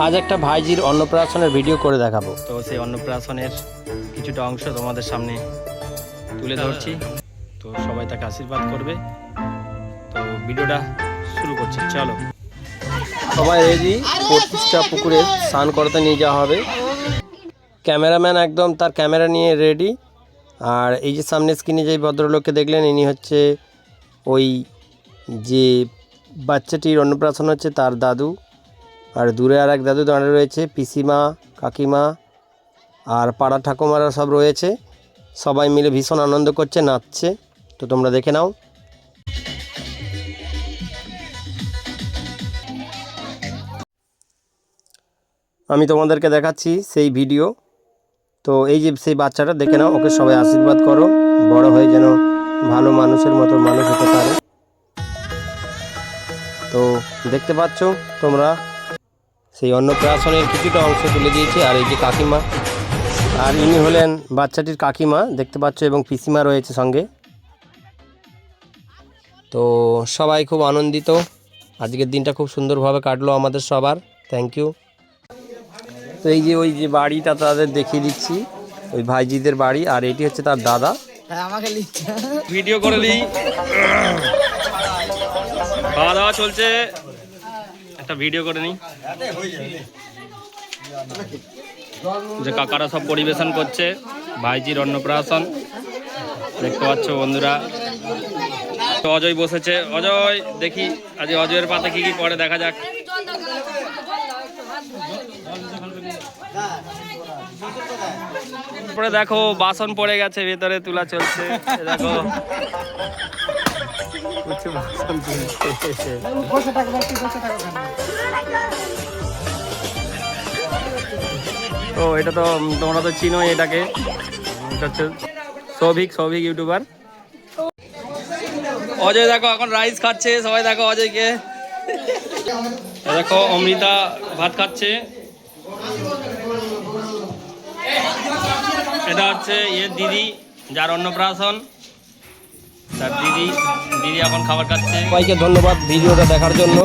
আজ একটা ভাইজির অন্নপ্রাশনের ভিডিও করে দেখাবো। তো সেই অন্নপ্রাশনের কিছুটা অংশ তোমাদের সামনে তুলে ধরছি। তো সবাই তাকে আশীর্বাদ করবে। তো ভিডিওটা শুরু করছি, চলো। সবাই রেডি, 25টা পুকুরে স্নান করতে নিয়ে যাওয়া হবে। ক্যামেরাম্যান একদম তার ক্যামেরা নিয়ে রেডি। আর এই যে সামনে স্ক্রিনে যে ভদ্রলোককে দেখলেন, ইনি হচ্ছে ওই যে বাচ্চাটির অন্নপ্রাশন হচ্ছে তার দাদু। আর দূরে আর এক দাদু দাঁড়িয়ে রয়েছে, পিসিমা, কাকিমা আর পাড়া ঠাকুমারা সব রয়েছে। সবাই মিলে ভীষণ আনন্দ করছে, নাচছে। তো তোমরা দেখে নাও। আমি তোমাদেরকে দেখাচ্ছি সেই ভিডিও। তো এই যে সেই বাচ্চাটা দেখে নাও, ওকে সবাই আশীর্বাদ করো, বড় হয়ে যেন ভালো মানুষের মতো মানুষ হতে পারে। তো দেখতে পাচ্ছ তোমরা, সেই অন্নপ্রাশনের কিছুটা অংশ তুলে দিয়েছে। আর এই যে কাকিমা, আর ইনি হলেন বাচ্চাটির কাকিমা, দেখতে পাচ্ছ, এবং পিসিমা রয়েছে সঙ্গে। তো সবাই খুব আনন্দিত। আজকের দিনটা খুব সুন্দরভাবে কাটলো আমাদের সবার। Thank you. তো এই যে ওই যে বাড়িটা তাদের দেখিয়ে দিচ্ছি, ওই ভাইজিদের বাড়ি। আর এটি হচ্ছে তার দাদা। ভিডিও করে দিই, খাওয়া দাওয়া চলছে, একটা ভিডিও করে নিই। যে কাকারা সব পরিবেশন করছে ভাইজির অন্নপ্রাশন, দেখতে পাচ্ছ বন্ধুরা। তো অজয় বসেছে, অজয় দেখি আজ অজয়ের পাতে কি কি পড়ে, দেখা যাক। তারপরে দেখো বাসন পড়ে গেছে, ভেতরে তুলা চলছে। দেখো কিছু বাসন তুলছে। তো এটা তো তোমরা তো চিনোই এটাকে, এটা হচ্ছে সৌভিক ইউটিউবার। অজয় দেখো এখন রাইস খাচ্ছে, সবাই দেখো অজয়কে। দেখো অমৃতা ভাত খাচ্ছে। এটা হচ্ছে দিদি, যার অন্নপ্রাশন, তার দিদি এখন খাবার খাচ্ছে। সবাইকে ধন্যবাদ ভিডিওটা দেখার জন্য।